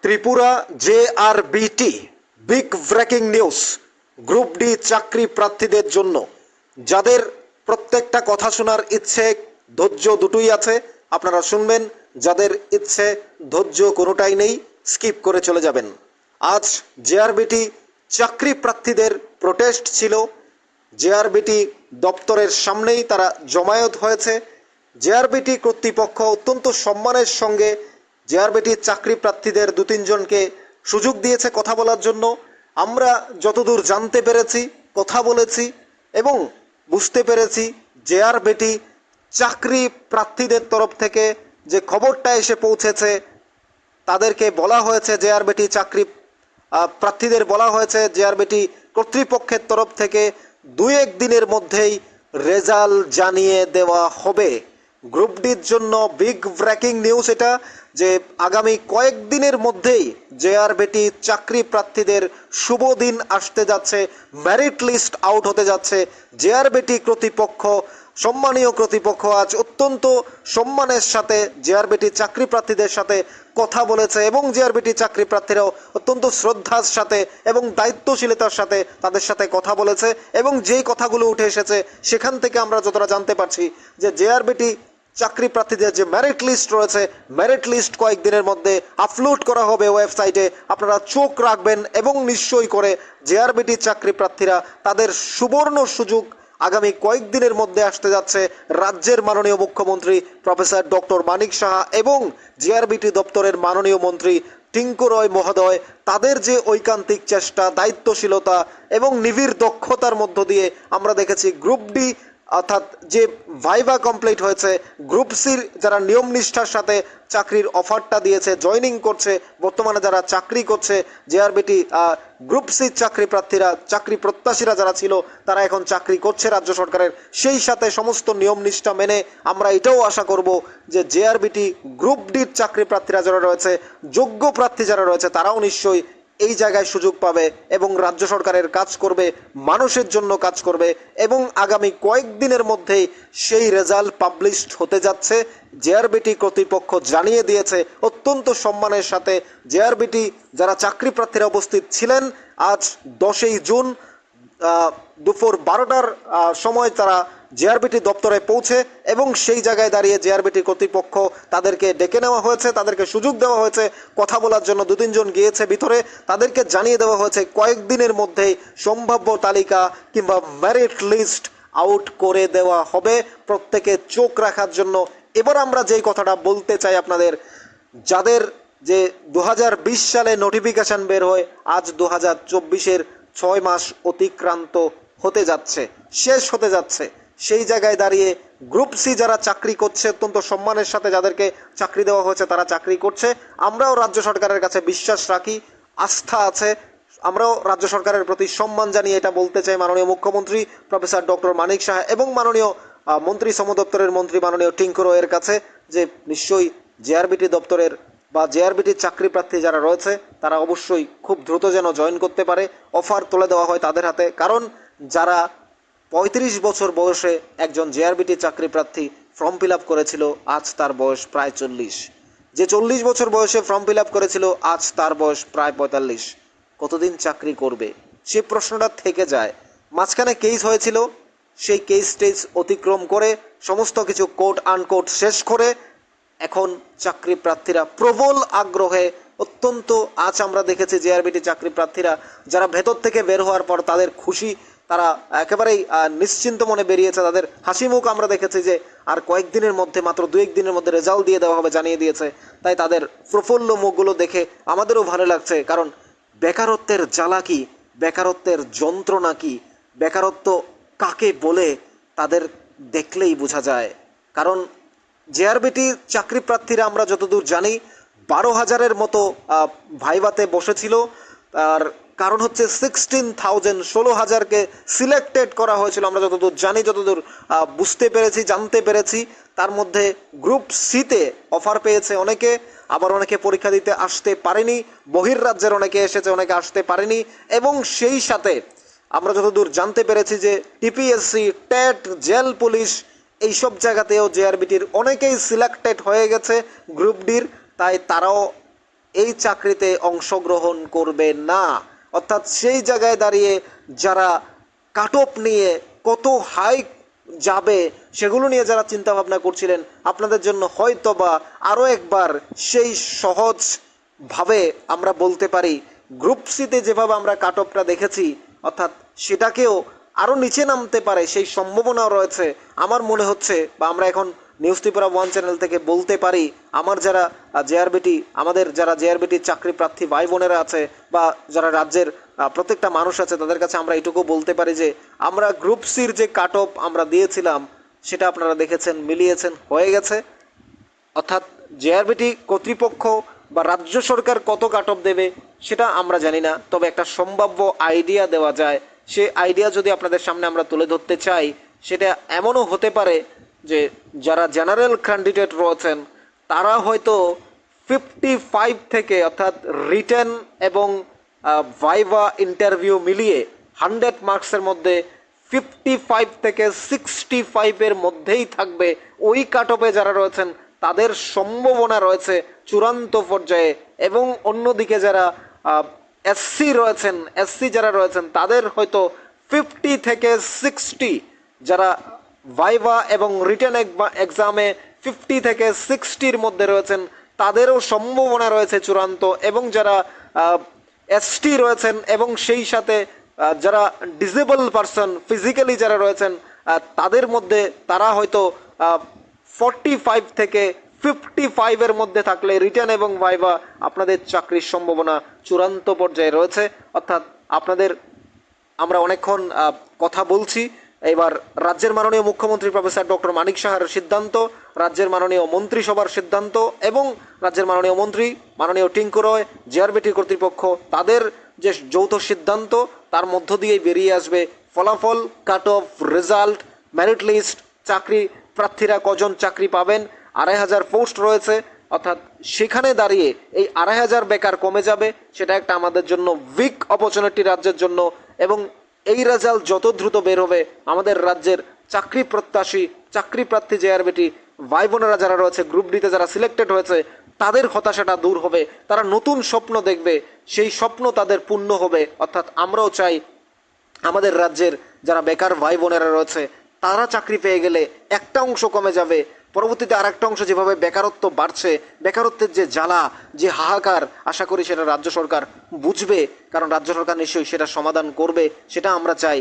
Tripura JRBT big breaking news. Group D চাকরি প্রার্থীদের জন্য যাদের প্রত্যেকটা কথা শোনার ইচ্ছে ধৈর্য দুটোই আছে আপনারা শুনবেন, যাদের ইচ্ছে ধৈর্য কোনোটাই নেই স্কিপ করে চলে যাবেন। আজ জেআরবিটি চাকরি প্রার্থীদের প্রোটেস্ট ছিল, জেআরবিটি দপ্তরের সামনেই তারা জমায়েত হয়েছে। জেআরবিটি কর্তৃপক্ষ অত্যন্ত সম্মানের সঙ্গে জেআরবিটি চাকরি প্রার্থীদের দু তিনজনকে সুযোগ দিয়েছে কথা বলার জন্য। আমরা যতদূর জানতে পেরেছি, কথা বলেছি এবং বুঝতে পেরেছি, জেআরবিটি চাকরি প্রার্থীদের তরফ থেকে যে খবরটা এসে পৌঁছেছে তাদেরকে বলা হয়েছে, জেআরবিটি চাকরি প্রার্থীদের বলা হয়েছে জেআরবিটি কর্তৃপক্ষের তরফ থেকে 2-1 দিনের মধ্যেই রেজাল্ট জানিয়ে দেওয়া হবে। গ্রুপ ডির জন্য বিগ ব্রেকিং নিউজ এটা, যে আগামী কয়েকদিনের মধ্যেই জেআরবিটি চাকরি প্রার্থীদের শুভ দিন আসতে যাচ্ছে, মেরিট লিস্ট আউট হতে যাচ্ছে। জেআরবিটি কর্তৃপক্ষ, সম্মানীয় কর্তৃপক্ষ আজ অত্যন্ত সম্মানের সাথে জেআরবিটি চাকরি প্রার্থীদের সাথে কথা বলেছে এবং জেআরবিটি চাকরি প্রার্থীরাও অত্যন্ত শ্রদ্ধার সাথে এবং দায়িত্বশীলতার সাথে তাদের সাথে কথা বলেছে। এবং যেই কথাগুলো উঠে এসেছে সেখান থেকে আমরা যতটা জানতে পারছি যে জেআরবিটি চাকরি প্রার্থীদের যে মেরিট লিস্ট রয়েছে, মেরিট লিস্ট কয়েকদিনের মধ্যে আপলোড করা হবে ওয়েবসাইটে। আপনারা চোখ রাখবেন এবং নিশ্চয়ই করে জেআরবিটি চাকরি প্রার্থীরা তাদের সুবর্ণ সুযোগ আগামী কয়েকদিনের মধ্যে আসতে যাচ্ছে। রাজ্যের মাননীয় মুখ্যমন্ত্রী প্রফেসর ডক্টর মানিক সাহা এবং জেআরবিটি দপ্তরের মাননীয় মন্ত্রী টিঙ্কু রয় মহোদয়, তাদের যে ঐকান্তিক চেষ্টা, দায়িত্বশীলতা এবং নিবিড় দক্ষতার মধ্য দিয়ে আমরা দেখেছি গ্রুপ ডি অর্থাৎ যে ভাইভা কমপ্লিট হয়েছে, গ্রুপ সির যারা নিয়ম নিষ্ঠার সাথে চাকরির অফারটা দিয়েছে, জয়েনিং করছে, বর্তমানে যারা চাকরি করছে জেআরবিটি গ্রুপ সির চাকরি প্রার্থীরা, চাকরি প্রত্যাশীরা যারা ছিল তারা এখন চাকরি করছে রাজ্য সরকারের। সেই সাথে সমস্ত নিয়ম নিষ্ঠা মেনে আমরা এটাও আশা করব যে জেআরবিটি গ্রুপ ডির চাকরি প্রার্থীরা যারা রয়েছে, যোগ্য প্রার্থী যারা রয়েছে, তারাও নিশ্চয়ই এই জায়গায় সুযোগ পাবে এবং রাজ্য সরকারের কাজ করবে, মানুষের জন্য কাজ করবে এবং আগামী কয়েকদিনের মধ্যেই সেই রেজাল্ট পাবলিশড হতে যাচ্ছে। জেআরবিটি কর্তৃপক্ষ জানিয়ে দিয়েছে অত্যন্ত সম্মানের সাথে। জেআরবিটি যারা চাকরি প্রার্থীরা উপস্থিত ছিলেন আজ 10ই জুন দুপুর 12টার সময় তারা জেআরবিটি দপ্তরে পৌঁছে এবং সেই জায়গায় দাঁড়িয়ে জেআরবিটি কর্তৃপক্ষ তাদেরকে ডেকে নেওয়া হয়েছে, তাদেরকে সুযোগ দেওয়া হয়েছে কথা বলার জন্য। 2-3 জন গিয়েছে ভিতরে, তাদেরকে জানিয়ে দেওয়া হয়েছে কয়েকদিনের মধ্যেই সম্ভাব্য তালিকা কিংবা মেরিট লিস্ট আউট করে দেওয়া হবে, প্রত্যেকে চোখ রাখার জন্য। এবার আমরা যেই কথাটা বলতে চাই আপনাদের, যাদের যে 2020 সালে নোটিফিকেশন বের হয়, আজ 2024-এর 6 মাস অতিক্রান্ত হতে যাচ্ছে, শেষ হতে যাচ্ছে, সেই জায়গায় দাঁড়িয়ে গ্রুপ সি যারা চাকরি করছে অত্যন্ত সম্মানের সাথে যাদেরকে চাকরি দেওয়া হয়েছে তারা চাকরি করছে। আমরাও রাজ্য সরকারের কাছে বিশ্বাস রাখি, আস্থা আছে, আমরাও রাজ্য সরকারের প্রতি সম্মান জানিয়ে এটা বলতে চাই মাননীয় মুখ্যমন্ত্রী প্রফেসর ডক্টর মানিক সাহা এবং মাননীয় মন্ত্রী সমদপ্তরের মন্ত্রী মাননীয় টিঙ্কু রয়ের কাছে যে নিশ্চয়ই জেআরবিটি দপ্তরের বা জেআরবিটির চাকরি প্রার্থী যারা রয়েছে তারা অবশ্যই খুব দ্রুত যেন জয়েন করতে পারে, অফার তুলে দেওয়া হয় তাদের হাতে। কারণ যারা 35 বছর বয়সে একজন জেআরবিটি চাকরি প্রার্থী ফর্ম ফিল আপ করেছিল, আজ তার বয়স প্রায় 40। যে 40 বছর বয়সে ফর্ম ফিল আপ করেছিল, আজ তার বয়স প্রায় 45। কতদিন চাকরি করবে সে প্রশ্নটা থেকে যায়। মাঝখানে কেস হয়েছিল, সেই কেস টেস অতিক্রম করে সমস্ত কিছু কোট আনকোট শেষ করে এখন চাকরি প্রার্থীরা প্রবল আগ্রহে অত্যন্ত, আজ আমরা দেখেছি জেআরবিটি চাকরি প্রার্থীরা যারা ভেতর থেকে বের হওয়ার পর তাদের খুশি, তারা একেবারেই নিশ্চিন্ত মনে বেরিয়েছে, তাদের হাসি মুখ আমরা দেখেছি যে আর কয়েকদিনের মধ্যে, মাত্র 2-1 দিনের মধ্যে রেজাল্ট দিয়ে দেওয়া হবে জানিয়ে দিয়েছে। তাই তাদের প্রফুল্ল মুখগুলো দেখে আমাদেরও ভালো লাগছে। কারণ বেকারত্বের জ্বালা কি, বেকারত্বের যন্ত্রণা কি, বেকারত্ব কাকে বলে তাদের দেখলেই বোঝা যায়। কারণ জেআরবিটি চাকরি প্রার্থীরা আমরা যতদূর জানি 12,000-এর মতো ভাইভাতে বসেছিল। আর কারণ হচ্ছে 16,000-16,000কে সিলেক্টেড করা হয়েছিল আমরা যতদূর জানি, যতদূর বুঝতে পেরেছি, জানতে পেরেছি। তার মধ্যে গ্রুপ সিতে অফার পেয়েছে অনেকে, আবার অনেকে পরীক্ষা দিতে আসতে পারেনি, বহির্রাজ্যের অনেকে এসেছে, অনেকে আসতে পারেনি। এবং সেই সাথে আমরা যতদূর জানতে পেরেছি যে টিপিএসসি, টেট, জেল পুলিশ এইসব জায়গাতেও জেআরবিটির অনেকেই সিলেক্টেড হয়ে গেছে গ্রুপ ডির। তাই তারাও এই চাকরিতে অংশগ্রহণ করবে না। অর্থাৎ সেই জায়গায় দাঁড়িয়ে যারা কাট অফ নিয়ে কত হাই যাবে সেগুলো নিয়ে যারা চিন্তা ভাবনা করছিলেন, আপনাদের জন্য হয়তো বা আরও একবার সেই সহজভাবে আমরা বলতে পারি গ্রুপ সিতে যেভাবে আমরা কাট অফটা দেখেছি, অর্থাৎ সেটাকেও আরও নিচে নামতে পারে সেই সম্ভাবনাও রয়েছে। আমার মনে হচ্ছে বা আমরা এখন নিউজ ত্রিপুরা ওয়ান চ্যানেল থেকে বলতে পারি, আমার যারা জেআরবিটি, আমাদের যারা জেআরবিটি চাকরি প্রার্থী ভাই বোনেরা আছে বা যারা রাজ্যের প্রত্যেকটা মানুষ আছে, তাদের কাছে আমরা এটুকু বলতে পারি যে আমরা গ্রুপ সির যে কাট অফ আমরা দিয়েছিলাম সেটা আপনারা দেখেছেন, মিলিয়েছেন, হয়ে গেছে। অর্থাৎ জেআরবিটি কর্তৃপক্ষ বা রাজ্য সরকার কত কাট অফ দেবে সেটা আমরা জানি না, তবে একটা সম্ভাব্য আইডিয়া দেওয়া যায়। সে আইডিয়া যদি আপনাদের সামনে আমরা তুলে ধরতে চাই, সেটা এমনও হতে পারে যে যারা জেনারেল ক্যান্ডিডেট রয়েছেন তারা হয়তো 55 থেকে, অর্থাৎ রিটেন এবং ভাইভা ইন্টারভিউ মিলিয়ে 100 মার্কসের মধ্যে 55 থেকে 65-এর মধ্যেই থাকবে। ওই কাট অফে যারা রয়েছেন তাদের সম্ভাবনা রয়েছে চূড়ান্ত পর্যায়ে। এবং অন্যদিকে যারা এসসি যারা রয়েছেন তাদের হয়তো 50 থেকে 60, যারা ভাইভা এবং রিটেন এক্সামে 50 থেকে 60-র মধ্যে রয়েছেন তাদেরও সম্ভাবনা রয়েছে চূড়ান্ত। এবং যারা এসটি রয়েছেন এবং সেই সাথে যারা ডিসেবল পারসন ফিজিক্যালি যারা রয়েছেন তাদের মধ্যে তারা হয়তো 45 থেকে 55-এর মধ্যে থাকলে রিটেন এবং ভাইভা আপনাদের চাকরির সম্ভাবনা চূড়ান্ত পর্যায়ে রয়েছে। অর্থাৎ আপনাদের আমরা অনেকক্ষণ কথা বলছি, এবার রাজ্যের মাননীয় মুখ্যমন্ত্রী প্রফেসর ডক্টর মানিক সাহার সিদ্ধান্ত, রাজ্যের মাননীয় মন্ত্রিসভার সিদ্ধান্ত এবং রাজ্যের মাননীয় মন্ত্রী মাননীয় টিঙ্কু রয়, জেআরবিটি কর্তৃপক্ষ, তাদের যে যৌথ সিদ্ধান্ত তার মধ্য দিয়েই বেরিয়ে আসবে ফলাফল, cut off, result, merit list, চাকরি প্রার্থীরা কজন চাকরি পাবেন। 2500 পোস্ট রয়েছে, অর্থাৎ সেখানে দাঁড়িয়ে এই 2500 বেকার কমে যাবে। সেটা একটা আমাদের জন্য বিগ অপরচুনিটি রাজ্যের জন্য। এবং এই রেজাল্ট যত দ্রুত বের হবে আমাদের রাজ্যের চাকরি প্রত্যাশী চাকরি প্রার্থী জেআরবিটি ভাই বোনেরা যারা রয়েছে গ্রুপ ডিতে যারা সিলেক্টেড হয়েছে তাদের হতাশাটা দূর হবে, তারা নতুন স্বপ্ন দেখবে, সেই স্বপ্ন তাদের পূর্ণ হবে। অর্থাৎ আমরাও চাই আমাদের রাজ্যের যারা বেকার ভাই বোনেরা রয়েছে তারা চাকরি পেয়ে গেলে একটা অংশ কমে যাবে, পরবর্তীতে আর একটা অংশ যেভাবে বেকারত্ব বাড়ছে, বেকারত্বের যে জ্বালা, যে হাহাকার, আশা করি সেটা রাজ্য সরকার বুঝবে, কারণ রাজ্য সরকার নিশ্চয়ই সেটা সমাধান করবে। সেটা আমরা চাই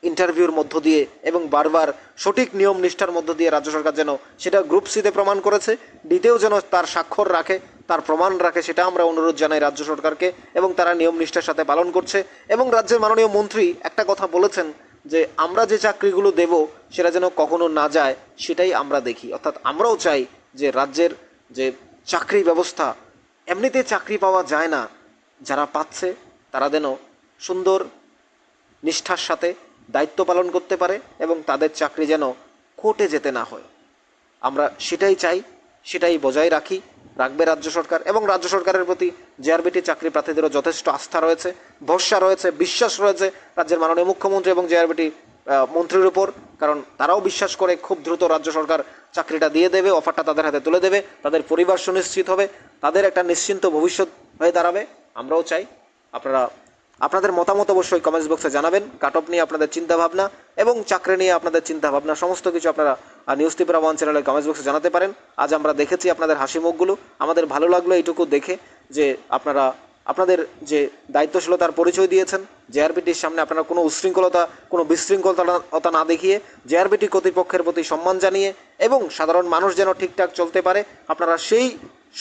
ইন্টারভিউর মধ্য দিয়ে এবং বারবার সঠিক নিয়ম নিষ্ঠার মধ্য দিয়ে রাজ্য সরকার যেন সেটা গ্রুপ সিতে প্রমাণ করেছে, ডিতেও যেন তার স্বাক্ষর রাখে, তার প্রমাণ রাখে, সেটা আমরা অনুরোধ জানাই রাজ্য সরকারকে। এবং তারা নিয়ম নিষ্ঠার সাথে পালন করছে। এবং রাজ্যের মাননীয় মন্ত্রী একটা কথা বলেছেন যে আমরা যে চাকরিগুলো দেব সেটা যেন কখনো না যায়, সেটাই আমরা দেখি। অর্থাৎ আমরাও চাই যে রাজ্যের যে চাকরি ব্যবস্থা, এমনিতে চাকরি পাওয়া যায় না, যারা পাচ্ছে তারা যেন সুন্দর নিষ্ঠার সাথে দায়িত্ব পালন করতে পারে এবং তাদের চাকরি যেন কোর্টে যেতে না হয়। আমরা সেটাই চাই, সেটাই বজায় রাখবে রাজ্য সরকার। এবং রাজ্য সরকারের প্রতি জেআরবিটি চাকরি প্রার্থীদেরও যথেষ্ট আস্থা রয়েছে, ভরসা রয়েছে, বিশ্বাস রয়েছে রাজ্যের মাননীয় মুখ্যমন্ত্রী এবং জেআরবিটি মন্ত্রীর উপর, কারণ তারাও বিশ্বাস করে খুব দ্রুত রাজ্য সরকার চাকরিটা দিয়ে দেবে, অফারটা তাদের হাতে তুলে দেবে, তাদের পরিবার সুনিশ্চিত হবে, তাদের একটা নিশ্চিন্ত ভবিষ্যৎ হয়ে দাঁড়াবে। আমরাও চাই। আপনাদের মতামত অবশ্যই কমেন্টস বক্সে জানাবেন। কাট অফ নিয়ে আপনাদের চিন্তাভাবনা এবং চাকরি নিয়ে আপনাদের চিন্তাভাবনা সমস্ত কিছু আপনারা নিউজ ত্রিপুরা ওয়ান চ্যানেলের কমেন্টস বক্সে জানাতে পারেন। আজ আমরা দেখেছি আপনাদের হাসি মুখগুলো, আমাদের ভালো লাগলো এইটুকু দেখে যে আপনারা আপনাদের যে দায়িত্বশীলতার পরিচয় দিয়েছেন। জেআরবিটির সামনে আপনারা কোনো উশৃঙ্খলতা, কোনো বিশৃঙ্খলতা না দেখিয়ে জেআরবিটি কর্তৃপক্ষের প্রতি সম্মান জানিয়ে এবং সাধারণ মানুষ যেন ঠিকঠাক চলতে পারে, আপনারা সেই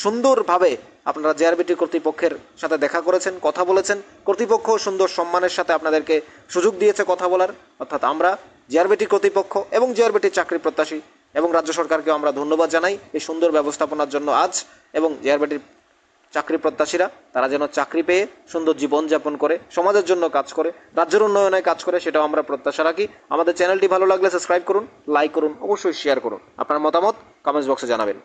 সুন্দরভাবে আপনারা জেআরবিটি কর্তৃপক্ষের সাথে দেখা করেছেন, কথা বলেছেন। কর্তৃপক্ষ সুন্দর সম্মানের সাথে আপনাদেরকে সুযোগ দিয়েছে কথা বলার। অর্থাৎ আমরা জেআরবিটি কর্তৃপক্ষ এবং জেআরবিটির চাকরি প্রত্যাশী এবং রাজ্য সরকারকেও আমরা ধন্যবাদ জানাই এই সুন্দর ব্যবস্থাপনার জন্য আজ। এবং জেআরবিটির চাকরি প্রত্যাশীরা তারা যেন চাকরি পেয়ে সুন্দর জীবনযাপন করে, সমাজের জন্য কাজ করে, রাজ্যের উন্নয়নে কাজ করে, সেটাও আমরা প্রত্যাশা রাখি। আমাদের চ্যানেলটি ভালো লাগলে সাবস্ক্রাইব করুন, লাইক করুন, অবশ্যই শেয়ার করুন। আপনার মতামত কমেন্টস বক্সে জানাবেন।